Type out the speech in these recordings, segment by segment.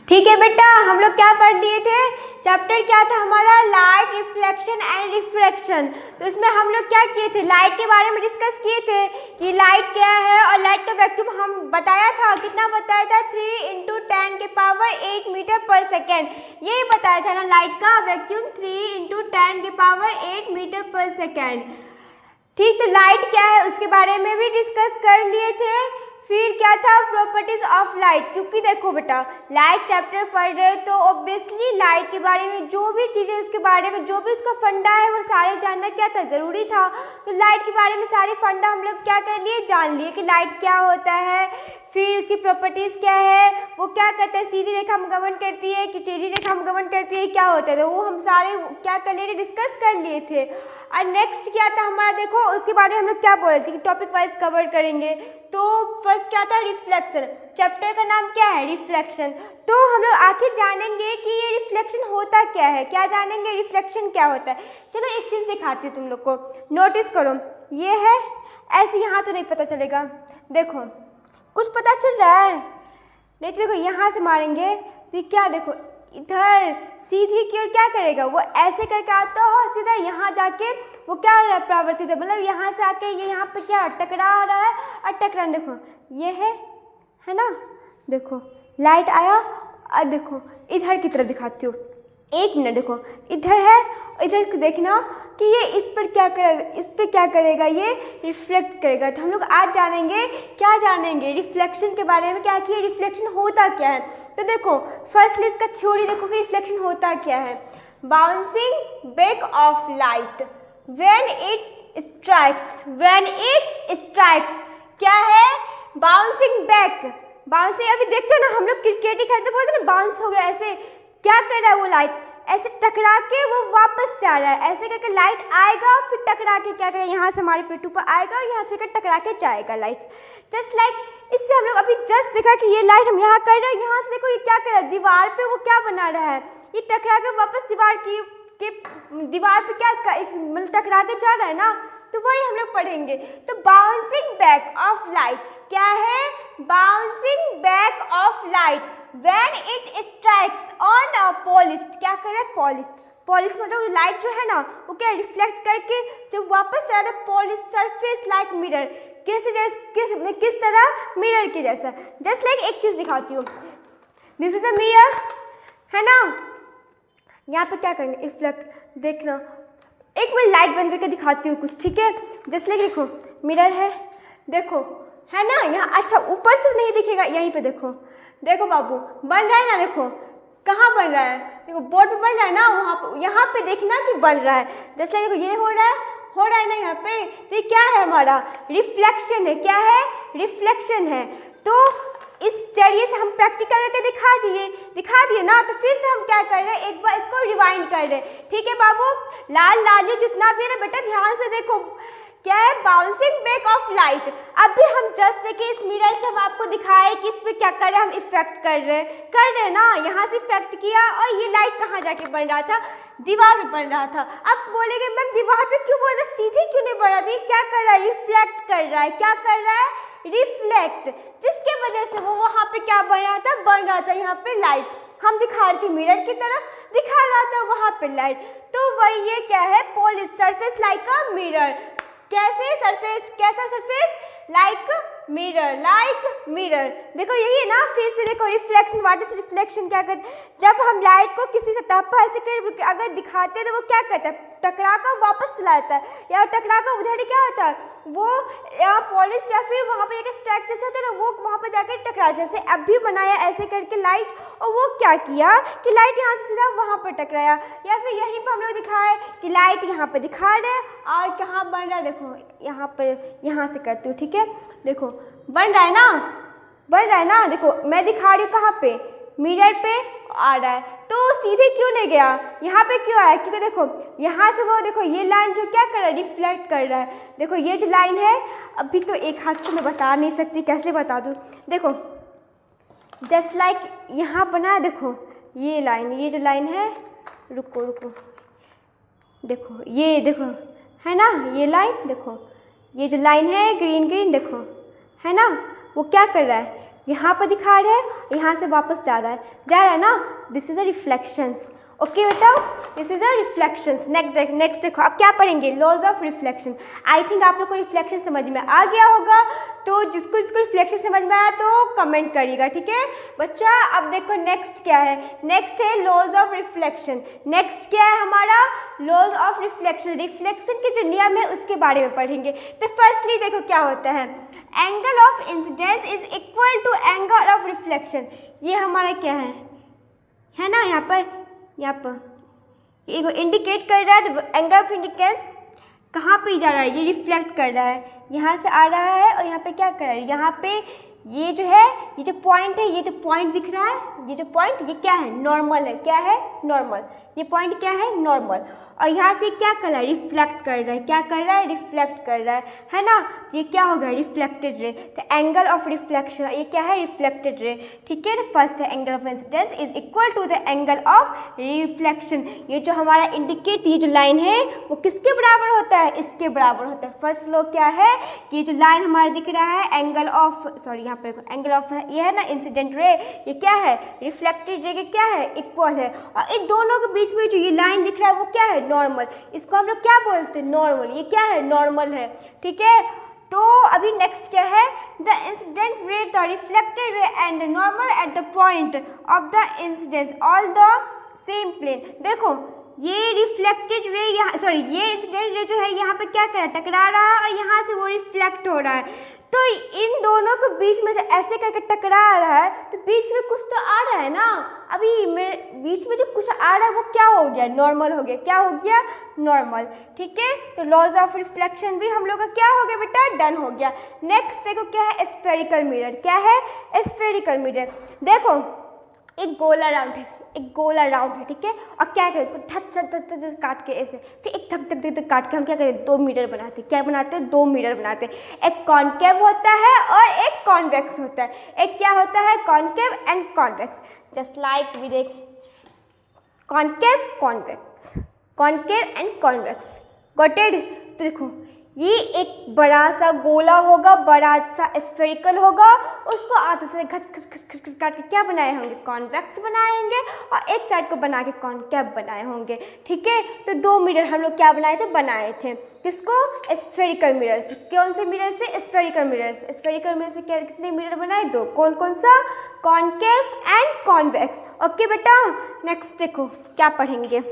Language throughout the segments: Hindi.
ठीक है बेटा, हम लोग क्या पढ़ लिए थे? चैप्टर क्या था हमारा? Light, reflection and refraction. तो इसमें हम लोग क्या किए थे? लाइट के बारे में डिस्कस किए थे कि लाइट क्या है, और लाइट का वैक्यूम हम बताया था, कितना बताया था? 3 × 10⁸ मीटर पर सेकेंड। यही बताया था ना, लाइट का वैक्यूम 3 × 10⁸ मीटर पर सेकेंड। ठीक, तो लाइट क्या है उसके बारे में भी डिस्कस कर लिए थे। फिर क्या था? Properties of light. क्योंकि देखो बेटा, लाइट चैप्टर पढ़ रहे तो ऑब्वियसली लाइट के बारे में जो भी चीज़ें, उसके बारे में जो भी उसका फंडा है वो सारे जानना क्या था? ज़रूरी था। तो लाइट के बारे में सारे फंडा हम लोग क्या कर लिए? जान लिए कि लाइट क्या होता है, फिर उसकी प्रॉपर्टीज़ क्या है, वो क्या करता है, सीधी रेखा हम गमन करती है कि टेढ़ी रेखा हम गमन करती है, क्या होता है, तो वो हम सारे क्या कर लिए? डिस्कस कर लिए थे। और नेक्स्ट क्या था हमारा? देखो उसके बारे में हम लोग क्या बोल रहे थे कि टॉपिक वाइज कवर करेंगे। तो फर्स्ट क्या था? रिफ्लेक्शन। चैप्टर का नाम क्या है? रिफ्लेक्शन। तो हम लोग आखिर जानेंगे कि ये रिफ्लेक्शन होता क्या है। क्या जानेंगे? रिफ्लेक्शन क्या होता है। चलो एक चीज़ दिखाती हूँ तुम लोग को, नोटिस करो। ये है ऐसे, यहाँ तो नहीं पता चलेगा, देखो कुछ पता चल रहा है? नहीं तो देखो यहाँ से मारेंगे तो ये क्या, देखो इधर सीधी की ओर क्या करेगा, वो ऐसे करके आता हो सीधा यहाँ जाके वो क्या प्रवर्तित है, मतलब यहाँ से आके ये यहाँ पे क्या टकरा रहा है, और टकरा देखो ये है ना, देखो लाइट आया, और देखो इधर की तरफ दिखाती हूँ, 1 मिनट, देखो इधर है, इधर देखना कि ये इस पर क्या करेगा, इस पर क्या करेगा, ये रिफ्लेक्ट करेगा। तो हम लोग आज जानेंगे, क्या जानेंगे? रिफ्लेक्शन के बारे में, क्या कि रिफ्लेक्शन होता क्या है। तो देखो फर्स्टली इसका थ्योरी देखो कि रिफ्लेक्शन होता क्या है। Bouncing back of light when it strikes, क्या है? Bouncing back. बाउंसिंग, अभी देखते हो ना हम लोग क्रिकेट ही खेलते बोलते हैं ना, बाउंस हो गया, ऐसे क्या कर रहा है वो लाइट, ऐसे टकरा के वो वापस जा रहा है, ऐसे करके लाइट आएगा, फिर टकरा के क्या करेगा, यहाँ से हमारे पेट ऊपर आएगा, यहाँ से कर टकरा के जाएगा लाइट। जस्ट लाइक इससे हम लोग अभी जस्ट देखा कि ये लाइट हम यहाँ कर रहे हैं, यहाँ से देखो ये क्या कर रहा है, दीवार पे वो क्या बना रहा है, ये टकरा के वापस दीवार पे क्या इसका इस मतलब टकरा के जा रहा है ना, तो वही हम लोग पढ़ेंगे। तो बाउंसिंग बैक ऑफ लाइट क्या है? Bouncing back of light when it strikes on a polished, क्या कर रहा है? पॉलिश मतलब लाइट जो है ना वो क्या रिफ्लेक्ट करके जब वापस आ रहा है पॉलिश सरफेस लाइक मिरर, किस तरह? मिरर के जैसा। जस्ट लाइक एक चीज़ दिखाती हूँ, दिस इज अ मिरर है ना, यहाँ पे क्या करेंगे? रिफ्लेक्ट, देखना एक मिनट लाइट बंद करके दिखाती हूँ कुछ, ठीक है? जस्ट लाइक देखो मिरर है, देखो है ना, यहाँ अच्छा ऊपर से नहीं दिखेगा, यहीं पे देखो, देखो बाबू बन रहा है ना, देखो कहाँ बन रहा है, देखो बोर्ड पे बन रहा है ना, वहाँ पे यहाँ पे देखना कि बन रहा है। जैसे देखो ये हो रहा है ना यहाँ पे, तो ये क्या है? हमारा रिफ्लेक्शन है। क्या है? रिफ्लेक्शन है। तो इस जरिए से हम प्रैक्टिकल करके दिखा दिए ना, तो फिर से हम क्या कर रहे हैं, एक बार इसको रिवाइंड कर रहे हैं, ठीक है बाबू? लाल जितना भी है ना बेटा, ध्यान से देखो क्या है? Bouncing back of light. अभी हम जस्ट देखिए इस मिरर से हम आपको दिखाए कि इस पर क्या कर रहे हैं, हम इफेक्ट कर रहे हैं ना, यहाँ से इफेक्ट किया, और ये लाइट कहाँ जाके बन रहा था? दीवार पे बन रहा था। अब बोलेंगे मैम दीवार पे क्यों बन रहा है, सीधे क्यों नहीं बन रहा था? ये क्या कर रहा है? रिफ्लेक्ट कर रहा है। क्या कर रहा है? रिफ्लेक्ट, जिसके वजह से वो वहाँ पे क्या बन रहा था यहाँ पे लाइट, हम दिखा रहे थे मिरर की तरफ, दिखा रहा था वहाँ पे लाइट। तो वही ये क्या है? Polish surface like a mirror. कैसे सरफेस? कैसा सरफेस? Like mirror. देखो यही है ना, फिर से देखो रिफ्लेक्शन। What is reflection? क्या करते? जब हम लाइट को किसी सतह पर ऐसे कर अगर दिखाते हैं तो वो क्या करता है? टकरा कर वापस चला जाता है, या टकरा कर उधर क्या होता है, वो यहाँ पॉलिश या फिर वहाँ पे जाकर स्ट्रैक्स जैसे होते हैं ना, वो वहाँ पर जाकर टकरा, जैसे अभी बनाया ऐसे करके लाइट, और वो क्या किया कि लाइट यहाँ से सीधा वहाँ पर टकराया। या फिर यहीं पर हम लोग दिखाए कि लाइट यहाँ पर दिखा रहे हैं, और कहाँ बन रहा है, देखो यहाँ पर, यहाँ से करती हूँ, ठीक है? देखो बन रहा है ना, देखो मैं दिखा रही हूँ कहाँ पे? मिरर पे आ रहा है, तो सीधे क्यों नहीं गया, यहाँ पे क्यों आया? क्योंकि देखो यहाँ से वो, देखो ये लाइन जो क्या कर रहा है? रिफ्लेक्ट कर रहा है। देखो ये जो लाइन है, अभी तो एक हाथ से मैं बता नहीं सकती, कैसे बता दूँ? देखो जस्ट लाइक यहाँ बना है, देखो ये लाइन, ये जो लाइन है, रुको देखो, ये देखो है ना, ये लाइन, देखो ये जो लाइन है ग्रीन, देखो है ना, वो क्या कर रहा है? यहाँ पर दिखा रहा है, यहाँ से वापस जा रहा है ना, this is a reflections. Okay बेटा, this is a reflections. Next देखो अब क्या पढ़ेंगे, laws of reflection. I think आप लोग को रिफ्लेक्शन समझ में आ गया होगा, तो जिसको रिफ्लेक्शन समझ में आया तो कमेंट करिएगा, ठीक है बच्चा। अब देखो नेक्स्ट क्या है, नेक्स्ट है लॉज ऑफ रिफ्लेक्शन। नेक्स्ट क्या है हमारा, लॉज ऑफ रिफ्लेक्शन। रिफ्लेक्शन के जो नियम है उसके बारे में पढ़ेंगे। तो फर्स्टली देखो क्या होता है, angle of incidence is equal to angle of reflection. ये हमारा क्या है ना, यहाँ पर ये इंडिकेट कर रहा है, एंगल ऑफ इंडिकेंस कहाँ पे जा रहा है, ये रिफ्लेक्ट कर रहा है, यहाँ से आ रहा है और यहाँ पे क्या कर रहा है, यहाँ पे ये जो है, ये जो पॉइंट है, ये जो पॉइंट दिख रहा है, ये जो पॉइंट, ये क्या है, नॉर्मल है। क्या है, नॉर्मल। ये पॉइंट क्या है, नॉर्मल। और यहाँ से क्या कर रहा है, रिफ्लेक्ट कर रहा है। क्या कर रहा है, रिफ्लेक्ट कर रहा है ना। ये क्या हो गया, रिफ्लेक्टेड रे। तो एंगल ऑफ रिफ्लेक्शन, ये क्या है, रिफ्लेक्टेड रे, ठीक है ना। फर्स्ट है angle of incidence is equal to the angle of reflection. ये जो हमारा इंडिकेट, ये जो लाइन है वो किसके बराबर होता है, इसके बराबर होता है। फर्स्ट लॉ क्या है कि ये जो लाइन हमारा दिख रहा है, एंगल ऑफ, सॉरी यहाँ पे एंगल ऑफ ये है ना इंसिडेंट रे, ये क्या है, रिफ्लेक्टेड रे के क्या है, इक्वल है। और इन दोनों के बीच में जो ये लाइन दिख रहा है वो क्या है, नॉर्मल। इसको हम लोग क्या बोलते हैं, नॉर्मल। ये क्या है, नॉर्मल है, ठीक है। तो अभी नेक्स्ट क्या है, the incident ray, the reflected ray and the normal at the point of the incidence all the same plane. देखो ये रिफ्लेक्टेड रे यहाँ, सॉरी ये इंसिडेंट रे जो है यहाँ पे क्या कर रहा है, टकरा रहा है और यहाँ से वो रिफ्लेक्ट हो रहा है। तो इन दोनों के बीच में जो ऐसे करके टकरा रहा है, तो बीच में कुछ तो आ रहा है ना। अभी मेरे बीच में जो कुछ आ रहा है वो क्या हो गया, नॉर्मल हो गया। क्या हो गया, नॉर्मल, ठीक है। तो लॉज ऑफ रिफ्लेक्शन भी हम लोग का क्या हो गया बेटा, डन हो गया। नेक्स्ट देखो क्या है, स्फेरिकल मिरर। क्या है, स्फेरिकल मिरर। देखो एक गोला राउंड है, एक गोला राउंड है, ठीक है। और क्या करें, इसको धक धक धक धक काट के ऐसे, फिर एक धक धक धक धक काट के हम क्या करें, 2 मिरर बनाते हैं। क्या बनाते हैं, 2 मिरर बनाते हैं। एक कॉनकेव होता है और एक कॉन्वेक्स होता है। एक क्या होता है, concave and convex. Just like we देख concave, convex, concave and convex, got it. तो देखो ये एक बड़ा सा गोला होगा, बड़ा सा स्फेरिकल होगा, उसको आते से घच घच घच घच काट के क्या बनाए होंगे, कॉन्वेक्स बनाएंगे, और एक साइड को बना के कॉनकेव बनाए होंगे, ठीक है। तो 2 मिरर हम लोग क्या बनाए थे, किसको, स्फेरिकल मिरर से। कौन से मिरर से, स्फेरिकल मिरर से। स्फेरिकल मिरर से क्या, कितने मिरर बनाए, 2। कौन कौन सा, कॉनकेव एंड कॉन्वेक्स। ओके बेटा, नेक्स्ट देखो क्या पढ़ेंगे,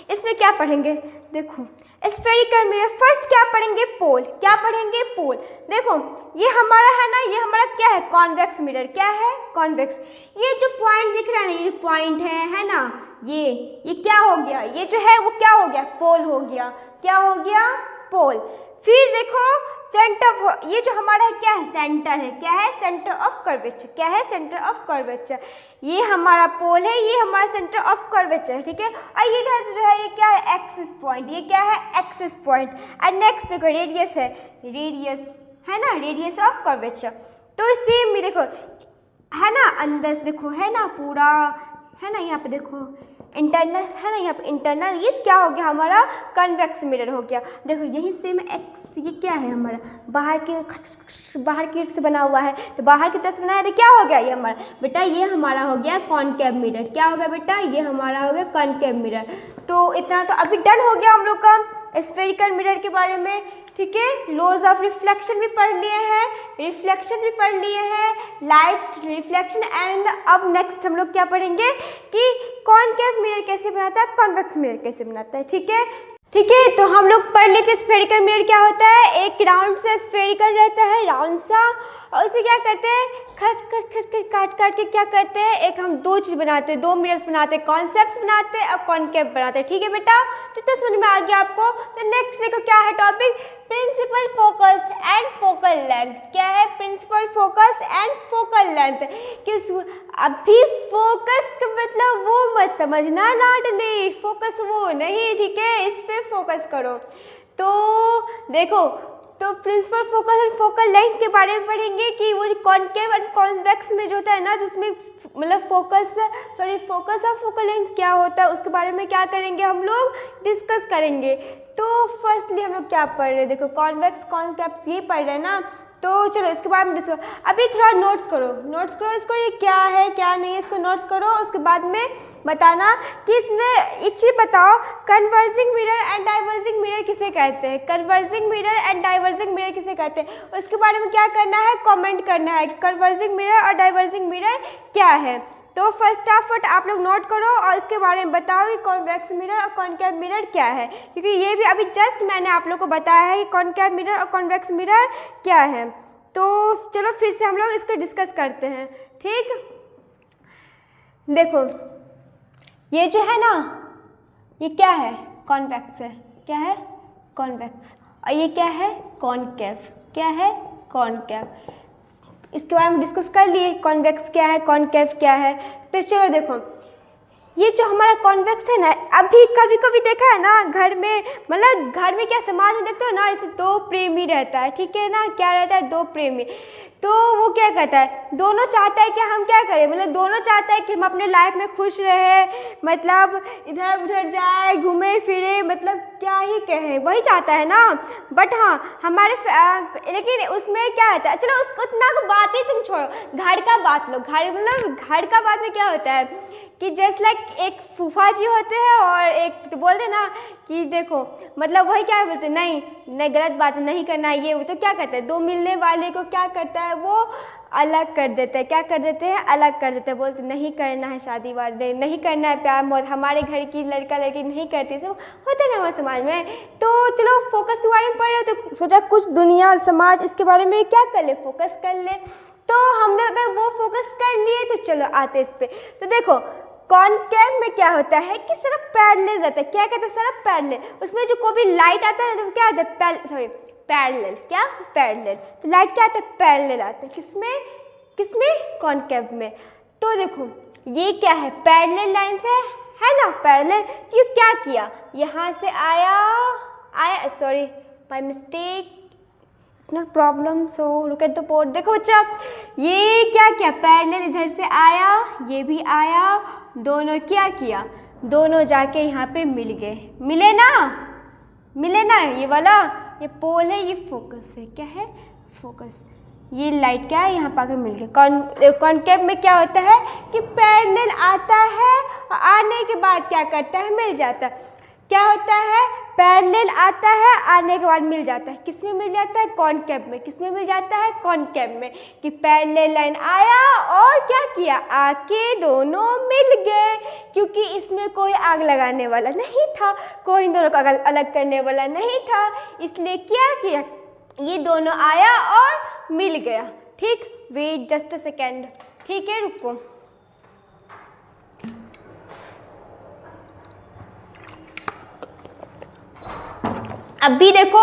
इसमें क्या पढ़ेंगे, देखो स्फेरिकल मिरर। फर्स्ट क्या पढ़ेंगे, पोल। क्या पढ़ेंगे, पोल। देखो ये हमारा है ना, ये हमारा क्या है, कॉन्वेक्स मिरर। क्या है, कॉन्वेक्स। ये जो पॉइंट दिख रहा है ना, ये जो पॉइंट है ना, ये क्या हो गया, ये जो है वो क्या हो गया, पोल हो गया। क्या हो गया, पोल। फिर देखो सेंटर, ये जो हमारा है क्या है, सेंटर है। क्या है, सेंटर ऑफ कर्वेचर। क्या है, सेंटर ऑफ कर्वेचर। ये हमारा पोल है, ये हमारा सेंटर ऑफ कर्वेचर है, ठीक है। और ये इधर जो है, ये क्या है, एक्सिस पॉइंट। ये क्या है, एक्सिस पॉइंट। और नेक्स्ट देखो रेडियस है, रेडियस है ना, रेडियस ऑफ कर्वेचर। तो सेम भी देखो है ना, अंदर से देखो है ना, पूरा है ना, यहाँ पे देखो इंटरनल है ना, यहाँ पे इंटरनल। ये क्या हो गया, हमारा कन्वेक्स मिरर हो गया। देखो यही सेम एक्स, ये क्या है हमारा, बाहर की से बना हुआ है, तो बाहर की तरफ से बनाया तो क्या हो गया, ये हमारा बेटा, ये हमारा हो गया कॉनकेव मिरर। क्या हो गया बेटा, ये हमारा हो गया कॉनकेव मिरर। तो इतना तो अभी डन हो गया हम लोग का स्फेरिकल मिरर के बारे में, ठीक है। लॉज ऑफ रिफ्लेक्शन भी पढ़ लिए हैं, रिफ्लेक्शन भी पढ़ लिए हैं, लाइट रिफ्लेक्शन। एंड अब नेक्स्ट हम लोग क्या पढ़ेंगे कि कॉनकेव मिरर कैसे बनाता है, कॉन्वेक्स मिरर कैसे बनाता है, ठीक है। ठीक है, तो हम लोग पढ़ लेते स्फेरिकल मिरर क्या होता है। एक राउंड से स्फेरिकल रहता है, राउंड सा, और उसे क्या करते हैं, खच खच खच खच काट काट के क्या करते हैं, एक हम 2 चीज़ बनाते हैं, 2 मिरर्स बनाते हैं, कॉन्सेप्ट्स बनाते हैं और कॉनकेव बनाते हैं, ठीक है बेटा। तो इतना समझ में आ गया आपको। तो नेक्स्ट देखो क्या है topic, principal focus and focal length. क्या है, principal focus and focal length. किस अभी फोकस का मतलब वो मत समझना लाडली, फोकस वो नहीं, ठीक है, इस पे फोकस करो। तो देखो, तो principal focus and focal length के बारे में पढ़ेंगे कि वो कॉनकेव एंड कॉन्वेक्स में जो होता है ना, तो उसमें मतलब फोकस और फोकल लेंथ क्या होता है, उसके बारे में क्या करेंगे हम लोग, डिस्कस करेंगे। तो फर्स्टली हम लोग क्या पढ़ रहे हैं, देखो कॉन्वेक्स कॉनकेव्स ये पढ़ रहे हैं ना। तो चलो इसके बारे में डिस्कस। अभी थोड़ा नोट्स करो इसको, ये क्या है क्या नहीं है इसको नोट्स करो। उसके बाद में बताना कि इसमें एक चीज़ बताओ, converging mirror and diverging mirror किसे कहते हैं, converging mirror and diverging mirror किसे कहते हैं। उसके बारे में क्या करना है, कमेंट करना है कि कन्वर्जिंग मिरर और डाइवर्जिंग मिरर क्या है। तो फटाफट आप लोग नोट करो और इसके बारे में बताओ कि कॉन्वेक्स मिरर और कॉनकेव मिरर क्या है, क्योंकि ये भी अभी जस्ट मैंने आप लोग को बताया है कि कॉनकेव मिरर और कॉन्वेक्स मिरर क्या है। तो चलो फिर से हम लोग इसको डिस्कस करते हैं। ठीक, देखो ये जो है ना, ये क्या है, कॉन्वेक्स है, क्या है, कॉन्वेक्स, और ये क्या है, कॉनकेव, क्या है, कॉनकेव। इसके बारे में डिस्कस कर लिए, कॉन्वेक्स क्या है, कॉनकेव क्या है। तो चलो देखो, ये जो हमारा कॉन्वेक्स है ना, अभी कभी कभी देखा है ना घर में, मतलब घर में क्या समाज में देखते हो ना, इसे दो प्रेमी रहता है, ठीक है ना, क्या रहता है, दो प्रेमी। तो वो क्या कहता है, दोनों चाहता है कि हम क्या करें, मतलब दोनों चाहता है कि हम अपने लाइफ में खुश रहे, मतलब इधर उधर जाए, घूमे फिरे, मतलब क्या ही कहें, वही चाहता है ना। बट हाँ हमारे लेकिन उसमें क्या होता है, चलो उस उतना को बात ही तुम छोड़ो, घर का बात लो। घर मतलब घर का बात में क्या होता है कि जस्ट लाइक एक फूफा जी होते हैं और एक तो बोलते हैं ना कि देखो, मतलब वही क्या बोलते हैं, नहीं नहीं गलत बात नहीं करना है ये वो। तो क्या कहते हैं, दो मिलने वाले को क्या करता है, वो अलग कर देते हैं, क्या कर देते हैं, अलग कर देते हैं। बोलते नहीं करना है शादी वादी, नहीं करना है प्यार मोहब्बत, हमारे घर की लड़का लड़की नहीं करती, सब होते हैं ना हमारे समाज में। तो चलो फोकस के बारे में पढ़ रहे तो सोचा कुछ दुनिया समाज इसके बारे में क्या कर ले, फोकस कर ले। तो हमने अगर वो फोकस कर लिए तो चलो आते इस पे। तो देखो कॉनकेव में क्या होता है कि सिर्फ पैरेलल रहता है, क्या कहते हैं, सिर्फ पैरेलल। उसमें जो कोई भी लाइट आता है तो क्या आता है, पैरेलल, क्या, पैरेलल। तो लाइट क्या आता है, पैरेलल आता है, किसमें, किसमें, कॉनकेव में। तो देखो ये क्या है, पैरेलल लाइंस है ना, पैरेलल। तो ये क्या किया, यहाँ से आया sorry by mistake, not problem, so look at the board. देखो बच्चा, ये क्या किया, पैरेलल इधर से आया, ये भी आया, दोनों क्या किया, दोनों जाके यहाँ पे मिल गए, मिले ना, ये वाला ये पोल है, ये फोकस है, क्या है, फोकस। ये लाइट क्या है, यहाँ पाकर मिल गए। कॉनकेव में क्या होता है कि पैरेलल आता है और आने के बाद क्या करता है, मिल जाता है। क्या होता है, पैरेलल आता है, आने के बाद मिल जाता है, किस में मिल जाता है, कॉनकेव में। किस में मिल जाता है, कॉनकेव में। कि पैरेलल लाइन आया और क्या किया, आके दोनों मिल गए, क्योंकि इसमें कोई आग लगाने वाला नहीं था, कोई इन दोनों को अलग करने वाला नहीं था, इसलिए क्या किया, ये दोनों आया और मिल गया। ठीक, वेट जस्ट अ सेकेंड, ठीक है, रुको। अभी देखो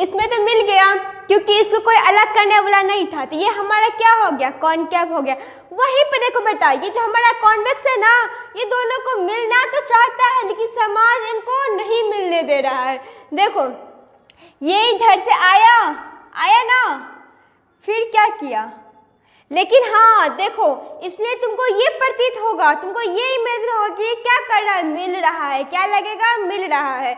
इसमें तो मिल गया क्योंकि इसको कोई अलग करने वाला नहीं था, तो ये हमारा क्या हो गया, कॉनकेव हो गया। वहीं पे देखो बेटा, ये जो हमारा कॉन्वेक्स है ना, ये दोनों को मिलना तो चाहता है लेकिन समाज इनको नहीं मिलने दे रहा है। देखो ये इधर से आया ना, फिर क्या किया, लेकिन हाँ देखो इसमें तुमको ये प्रतीत होगा, तुमको ये इमेजिन होगा कि ये क्या कर रहा है, मिल रहा है, क्या लगेगा, मिल रहा है।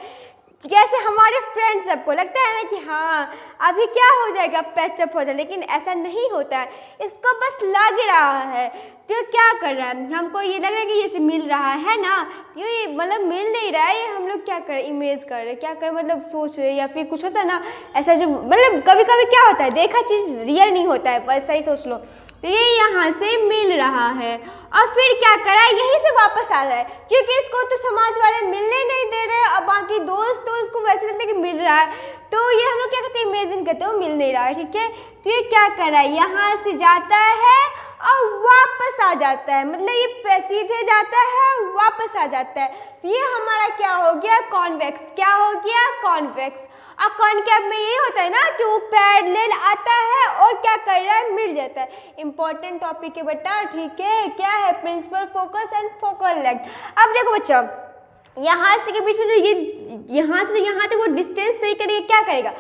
जैसे हमारे फ्रेंड्स सबको लगता है ना कि हाँ अभी क्या हो जाएगा, पैचअप हो जाए, लेकिन ऐसा नहीं होता है, इसको बस लग रहा है। तो क्या कर रहा है, हमको ये लग रहा है कि ये से मिल रहा है ना, ये मतलब मिल नहीं रहा है, ये हम लोग क्या कर इमेज कर रहे, क्या कर मतलब सोच रहे, या फिर कुछ होता है ना ऐसा, जो मतलब कभी कभी क्या होता है, देखा चीज़ रियल नहीं होता है, वैसा ही सोच लो। तो ये यहाँ से मिल रहा है और फिर क्या करा, यहीं से वापस आ रहा है, क्योंकि इसको तो समाज वाले मिलने नहीं दे रहे और बाकी दोस्त तो इसको वैसे लगता है कि मिल रहा है। तो ये हम लोग क्या कहते हैं, इमेजिन करते हो मिल नहीं रहा है, ठीक है। तो ये क्या कर रहा है, यहाँ से जाता है और वापस आ जाता है, मतलब ये सीधे जाता है वापस आ जाता है। तो ये हमारा क्या हो गया, कॉन्वेक्स। क्या हो गया, कॉन्वेक्स। और कॉनकेव में ये होता है ना कि वो पैरेलल आता है और क्या कर रहा है, मिल जाता है। इंपॉर्टेंट टॉपिक है बेटा, ठीक है। क्या है, principal focus and focal length. अब देखो बच्चा, यहाँ से के बीच में जो ये यहाँ से यहाँ तक वो डिस्टेंस तय करेगा, क्या करेगा,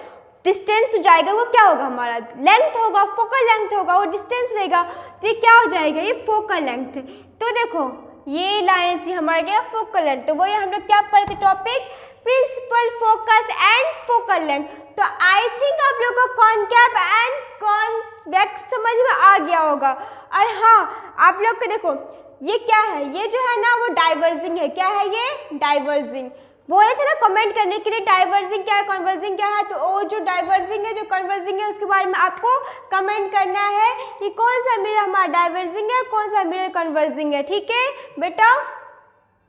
डिस्टेंस जाएगा वो क्या होगा, हमारा लेंथ होगा, फोकल लेंथ होगा, वो डिस्टेंस रहेगा, तो ये क्या हो जाएगा, ये फोकल लेंथ। तो देखो ये लाइन से हमारा क्या, फोकल लेंथ। तो वही हम लोग क्या पढ़े थे topic, principal focus and focal length. तो आई थिंक आप लोग को कॉनकेव एंड कॉन्वेक्स समझ में आ गया होगा। और हाँ, आप लोग को देखो ये क्या है, ये जो है ना वो डाइवर्जिंग है। क्या है ये? डाइवर्जिंग। बोले थे ना कमेंट करने के लिए डाइवर्जिंग क्या है, कन्वर्जिंग क्या है। तो वो जो डाइवर्जिंग है, जो कन्वर्जिंग है, उसके बारे में आपको कमेंट करना है कि कौन सा मिरर हमारा डाइवर्जिंग है, कौन सा मिरर कन्वर्जिंग है। ठीक है बेटा।